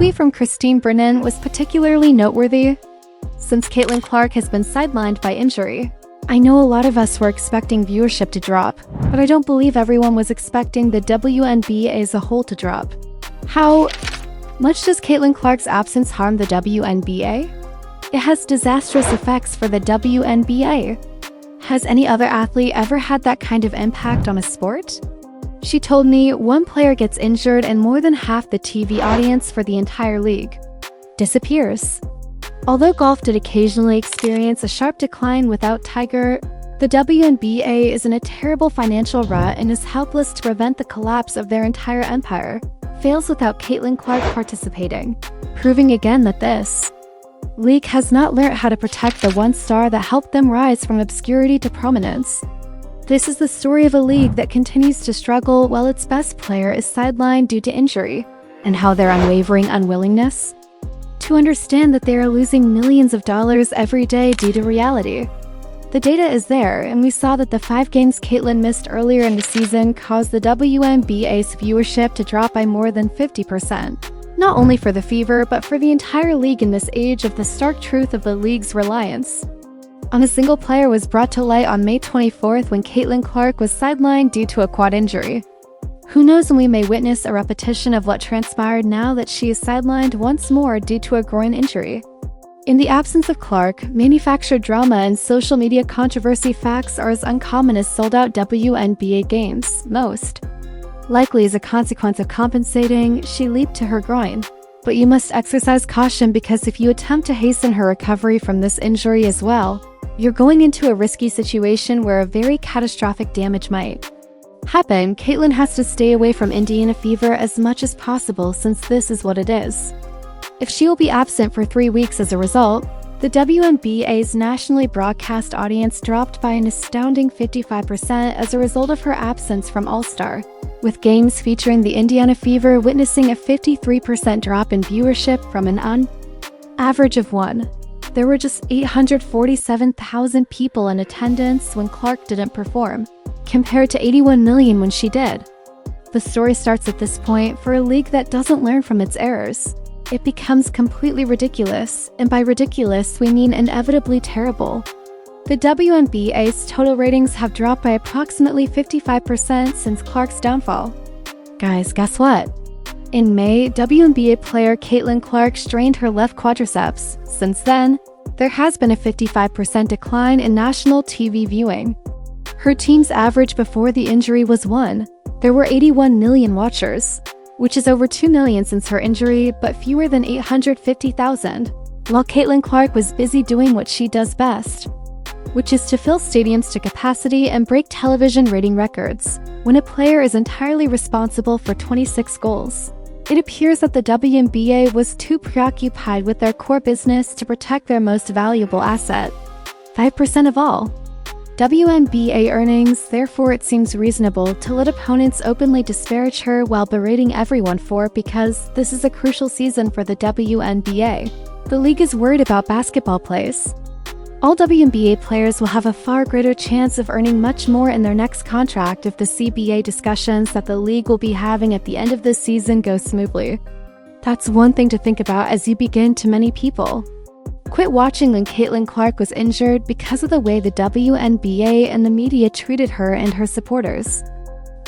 tweet from Christine Brennan was particularly noteworthy, since Caitlin Clark has been sidelined by injury. I know a lot of us were expecting viewership to drop, but I don't believe everyone was expecting the WNBA as a whole to drop. How much does Caitlin Clark's absence harm the WNBA? It has disastrous effects for the WNBA. Has any other athlete ever had that kind of impact on a sport? She told me one player gets injured and more than half the TV audience for the entire league disappears. Although golf did occasionally experience a sharp decline without Tiger, the WNBA is in a terrible financial rut and is helpless to prevent the collapse of their entire empire. Fails without Caitlin Clark participating, proving again that this league has not learned how to protect the one star that helped them rise from obscurity to prominence. This is the story of a league that continues to struggle while its best player is sidelined due to injury, and how their unwavering unwillingness to understand that they are losing millions of dollars every day due to reality. The data is there, and we saw that the 5 games Caitlin missed earlier in the season caused the WNBA's viewership to drop by more than 50%. Not only for the Fever, but for the entire league in this age of the stark truth of the league's reliance on a single player was brought to light on May 24th when Caitlin Clark was sidelined due to a quad injury. Who knows when we may witness a repetition of what transpired now that she is sidelined once more due to a groin injury. In the absence of Clark, manufactured drama and social media controversy facts are as uncommon as sold-out WNBA games, most likely as a consequence of compensating, she leaped to her groin. But you must exercise caution because if you attempt to hasten her recovery from this injury as well, you're going into a risky situation where a very catastrophic damage might happen. Caitlin has to stay away from Indiana Fever as much as possible since this is what it is. If she will be absent for 3 weeks as a result, the WNBA's nationally broadcast audience dropped by an astounding 55% as a result of her absence from All-Star, with games featuring the Indiana Fever witnessing a 53% drop in viewership from an average of 1. There were just 847,000 people in attendance when Clark didn't perform, compared to 81 million when she did. The story starts at this point for a league that doesn't learn from its errors. It becomes completely ridiculous, and by ridiculous we mean inevitably terrible. The WNBA's total ratings have dropped by approximately 55% since Clark's downfall. Guys, guess what? In May, WNBA player Caitlin Clark strained her left quadriceps. Since then, there has been a 55% decline in national TV viewing. Her team's average before the injury was 1. There were 81 million watchers, which is over 2 million since her injury, but fewer than 850,000, while Caitlin Clark was busy doing what she does best, which is to fill stadiums to capacity and break television rating records. When a player is entirely responsible for 26 goals, it appears that the WNBA was too preoccupied with their core business to protect their most valuable asset, 5% of all WNBA earnings. Therefore, it seems reasonable to let opponents openly disparage her while berating everyone for it, because this is a crucial season for the WNBA. The league is worried about basketball plays. All WNBA players will have a far greater chance of earning much more in their next contract if the CBA discussions that the league will be having at the end of this season go smoothly. That's one thing to think about as you begin to many people quit watching when Caitlin Clark was injured because of the way the WNBA and the media treated her and her supporters.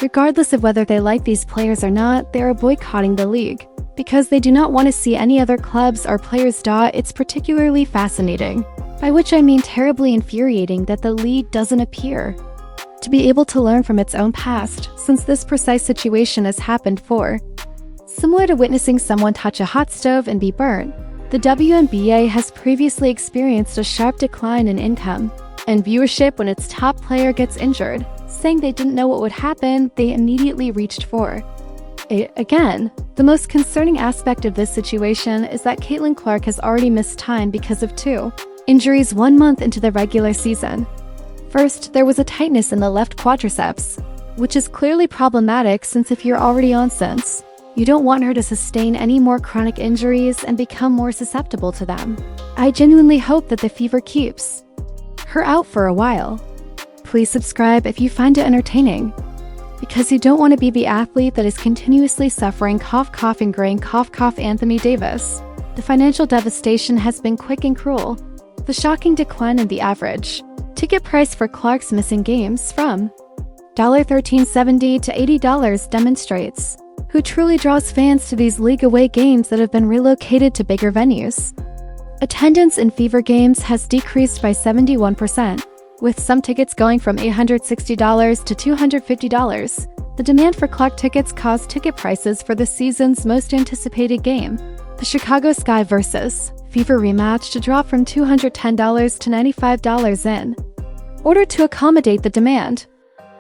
Regardless of whether they like these players or not, they are boycotting the league because they do not want to see any other clubs or players. It's particularly fascinating, by which I mean terribly infuriating, that the league doesn't appear to be able to learn from its own past, since this precise situation has happened for. Similar to witnessing someone touch a hot stove and be burnt, the WNBA has previously experienced a sharp decline in income and viewership when its top player gets injured. Saying they didn't know what would happen, they immediately reached for it again. The most concerning aspect of this situation is that Caitlin Clark has already missed time because of 2 injuries 1 month into the regular season. First, there was a tightness in the left quadriceps, which is clearly problematic since if you're already on since, you don't want her to sustain any more chronic injuries and become more susceptible to them. I genuinely hope that the Fever keeps her out for a while. Please subscribe if you find it entertaining. Because you don't want to be the athlete that is continuously suffering cough cough and graying cough cough. Anthony Davis. The financial devastation has been quick and cruel. The shocking decline in the average ticket price for Clark's missing games from $13.70 to $80 demonstrates who truly draws fans to these league away games that have been relocated to bigger venues. Attendance in Fever games has decreased by 71%, with some tickets going from $860 to $250. The demand for Clark tickets caused ticket prices for the season's most anticipated game, the Chicago Sky vs. Fever rematch, to drop from $210 to $95 in order to accommodate the demand.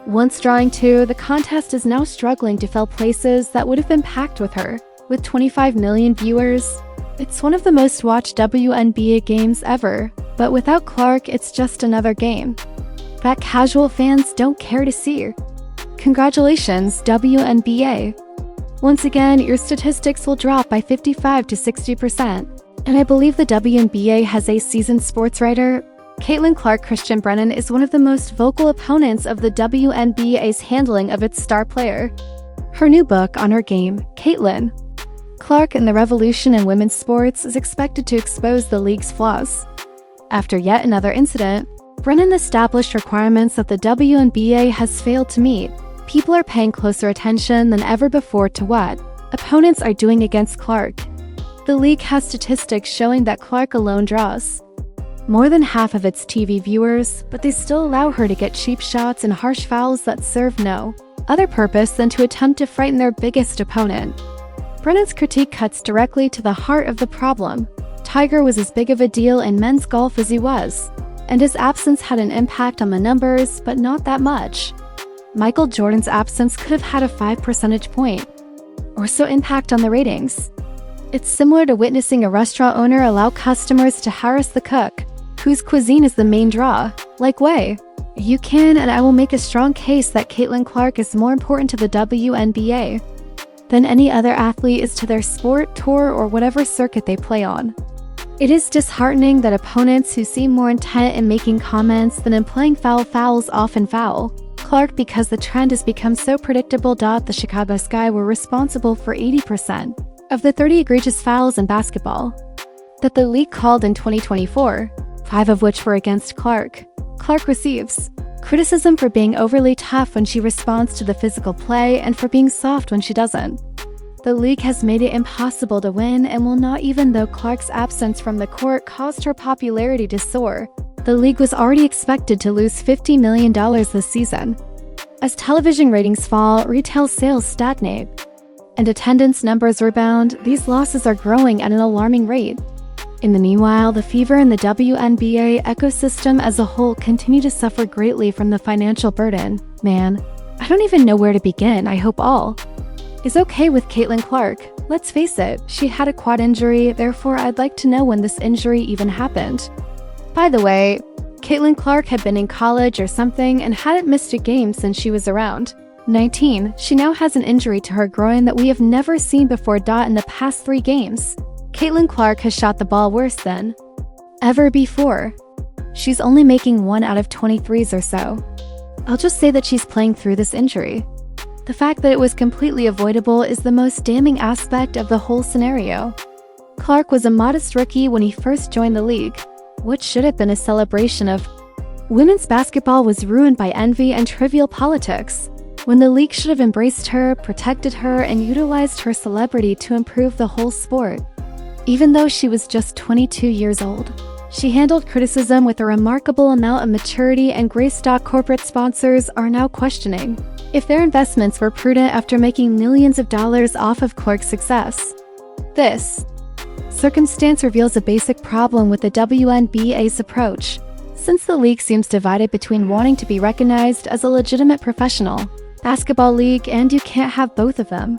Once drawing two, the contest is now struggling to fill places that would have been packed with her. With 25 million viewers, it's one of the most watched WNBA games ever, but without Clark, it's just another game that casual fans don't care to see. Congratulations, WNBA. Once again, your statistics will drop by 55 to 60%. And I believe the WNBA has a seasoned sports writer. Caitlin Clark. Christian Brennan is one of the most vocal opponents of the WNBA's handling of its star player. Her new book on her game, Caitlin Clark and the Revolution in Women's Sports, is expected to expose the league's flaws. After yet another incident, Brennan established requirements that the WNBA has failed to meet. People are paying closer attention than ever before to what opponents are doing against Clark. The league has statistics showing that Clark alone draws more than half of its TV viewers, but they still allow her to get cheap shots and harsh fouls that serve no other purpose than to attempt to frighten their biggest opponent. Brennan's critique cuts directly to the heart of the problem. Tiger was as big of a deal in men's golf as he was, and his absence had an impact on the numbers, but not that much. Michael Jordan's absence could have had a 5 percentage point or so impact on the ratings. It's similar to witnessing a restaurant owner allow customers to harass the cook, whose cuisine is the main draw. Like way, you can and I will make a strong case that Caitlin Clark is more important to the WNBA than any other athlete is to their sport, tour, or whatever circuit they play on. It is disheartening that opponents who seem more intent in making comments than in playing fouls often foul Clark because the trend has become so predictable. The Chicago Sky were responsible for 80% of the 30 egregious fouls in basketball that the league called in 2024, 5 of which were against Clark. Clark receives criticism for being overly tough when she responds to the physical play and for being soft when she doesn't. The league has made it impossible to win and will not, even though Clark's absence from the court caused her popularity to soar. The league was already expected to lose $50 million this season. As television ratings fall, retail sales stagnate, and attendance numbers rebound, these losses are growing at an alarming rate. In the meanwhile, the Fever and the WNBA ecosystem as a whole continue to suffer greatly from the financial burden. Man, I don't even know where to begin. I hope all is okay with Caitlin Clark. Let's face it, she had a quad injury, therefore I'd like to know when this injury even happened. By the way, Caitlin Clark had been in college or something and hadn't missed a game since she was around 19. She now has an injury to her groin that we have never seen before. In the past 3 games, Caitlin Clark has shot the ball worse than ever before. She's only making 1 out of 23s or so. I'll just say that she's playing through this injury. The fact that it was completely avoidable is the most damning aspect of the whole scenario. Clark was a modest rookie when he first joined the league. What should have been a celebration of women's basketball was ruined by envy and trivial politics, when the league should have embraced her, protected her, and utilized her celebrity to improve the whole sport. Even though she was just 22 years old, she handled criticism with a remarkable amount of maturity, and grace. Corporate sponsors are now questioning if their investments were prudent after making millions of dollars off of Clark's success. This circumstance reveals a basic problem with the WNBA's approach, since the league seems divided between wanting to be recognized as a legitimate professional basketball league and you can't have both of them.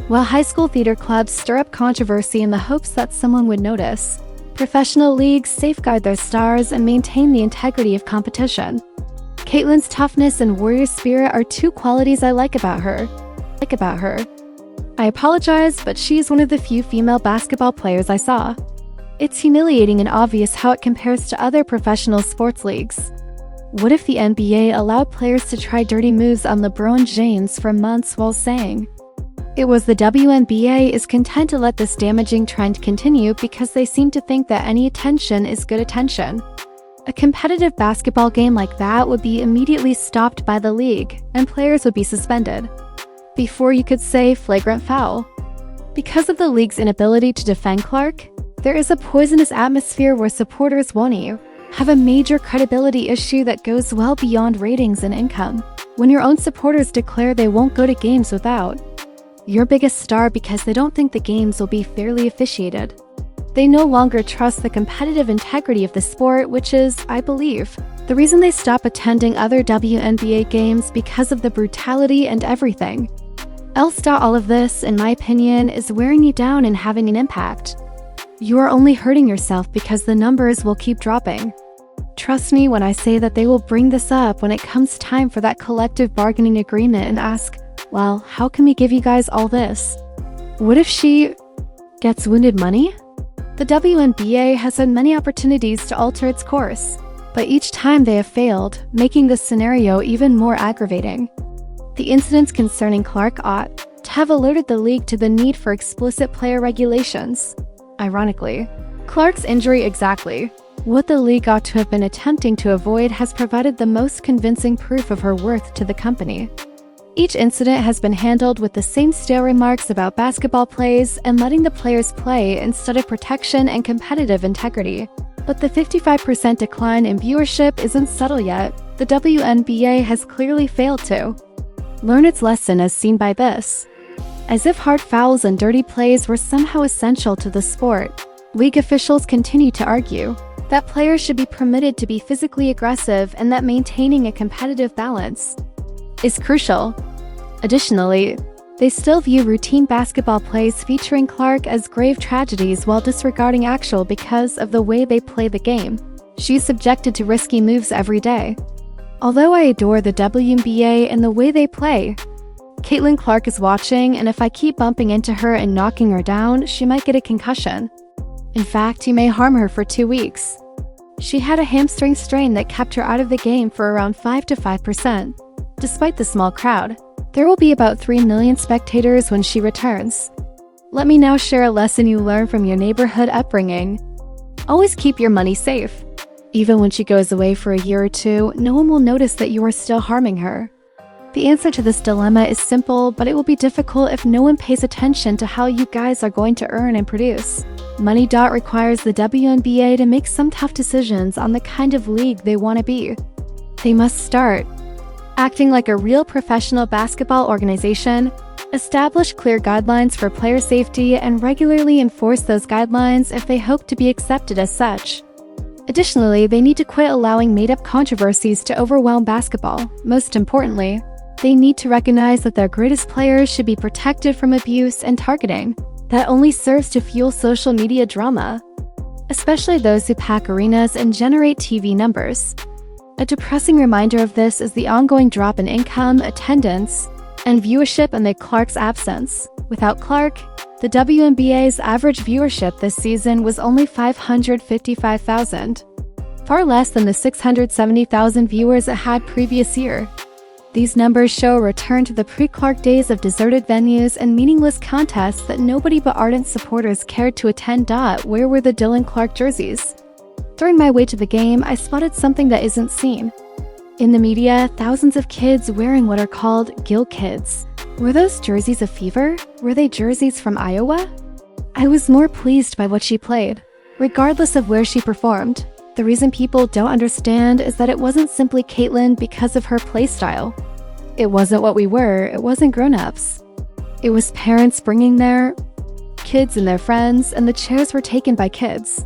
While high school theater clubs stir up controversy in the hopes that someone would notice, professional leagues safeguard their stars and maintain the integrity of competition. Caitlin's toughness and warrior spirit are 2 qualities I like about her. I apologize, but she's one of the few female basketball players I saw. It's humiliating and obvious how it compares to other professional sports leagues. What if the NBA allowed players to try dirty moves on LeBron James for months while saying, "It was the WNBA is content to let this damaging trend continue because they seem to think that any attention is good attention." A competitive basketball game like that would be immediately stopped by the league, and players would be suspended before you could say flagrant foul. Because of the league's inability to defend Clark, there is a poisonous atmosphere where supporters won't you have a major credibility issue that goes well beyond ratings and income. When your own supporters declare they won't go to games without your biggest star because they don't think the games will be fairly officiated. They no longer trust the competitive integrity of the sport, which is, I believe, the reason they stop attending other WNBA games because of the brutality and everything else. All of this, in my opinion, is wearing you down and having an impact. You are only hurting yourself because the numbers will keep dropping. Trust me when I say that they will bring this up when it comes time for that collective bargaining agreement and ask, well, how can we give you guys all this? What if she gets wounded money? The WNBA has had many opportunities to alter its course, but each time they have failed, making this scenario even more aggravating. The incidents concerning Clark ought to have alerted the league to the need for explicit player regulations. Ironically, Clark's injury, exactly what the league ought to have been attempting to avoid, has provided the most convincing proof of her worth to the company. Each incident has been handled with the same stale remarks about basketball plays and letting the players play instead of protection and competitive integrity. But the 55% decline in viewership isn't subtle yet. The WNBA has clearly failed to learn its lesson, as seen by this. As if hard fouls and dirty plays were somehow essential to the sport, league officials continue to argue that players should be permitted to be physically aggressive and that maintaining a competitive balance is crucial. Additionally, they still view routine basketball plays featuring Clark as grave tragedies while disregarding actual because of the way they play the game. She's subjected to risky moves every day. Although I adore the WNBA and the way they play, Caitlin Clark is watching, and if I keep bumping into her and knocking her down, she might get a concussion. In fact, he may harm her for 2 weeks. She had a hamstring strain that kept her out of the game for around 5 to 5%. Despite the small crowd, there will be about 3 million spectators when she returns. Let me now share a lesson you learn from your neighborhood upbringing. Always keep your money safe. Even when she goes away for a year or two, no one will notice that you are still harming her. The answer to this dilemma is simple, but it will be difficult if no one pays attention to how you guys are going to earn and produce. Money. Requires the WNBA to make some tough decisions on the kind of league they want to be. They must start acting like a real professional basketball organization, establish clear guidelines for player safety, and regularly enforce those guidelines if they hope to be accepted as such. Additionally, they need to quit allowing made-up controversies to overwhelm basketball. Most importantly, they need to recognize that their greatest players should be protected from abuse and targeting that only serves to fuel social media drama, especially those who pack arenas and generate TV numbers. A depressing reminder of this is the ongoing drop in income, attendance, and viewership amid Clark's absence. Without Clark, the WNBA's average viewership this season was only 555,000, far less than the 670,000 viewers it had previous year. These numbers show a return to the pre-Clark days of deserted venues and meaningless contests that nobody but ardent supporters cared to attend. Where were the Dylan Clark jerseys? During my way to the game, I spotted something that isn't seen. In the media, thousands of kids wearing what are called Gill Kids. Were those jerseys a fever? Were they jerseys from Iowa? I was more pleased by what she played, regardless of where she performed. The reason people don't understand is that it wasn't simply Caitlin because of her playstyle. It wasn't what we were, it wasn't grown-ups. It was parents bringing their kids and their friends, and the chairs were taken by kids.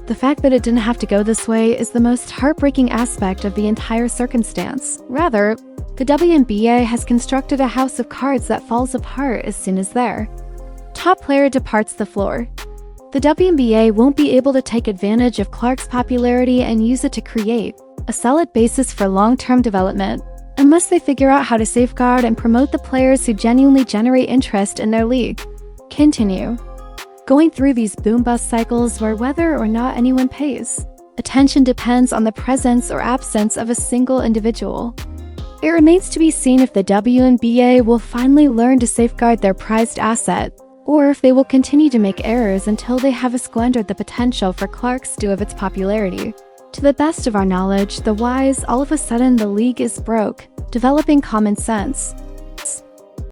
The fact that it didn't have to go this way is the most heartbreaking aspect of the entire circumstance. Rather, the WNBA has constructed a house of cards that falls apart as soon as their top player departs the floor. The WNBA won't be able to take advantage of Clark's popularity and use it to create a solid basis for long-term development, unless they figure out how to safeguard and promote the players who genuinely generate interest in their league. Continue going through these boom-bust cycles where whether or not anyone pays Attention depends on the presence or absence of a single individual. It remains to be seen if the WNBA will finally learn to safeguard their prized asset, or if they will continue to make errors until they have squandered the potential for Clark's due of its popularity. To the best of our knowledge, the whys all of a sudden the league is broke, developing common sense,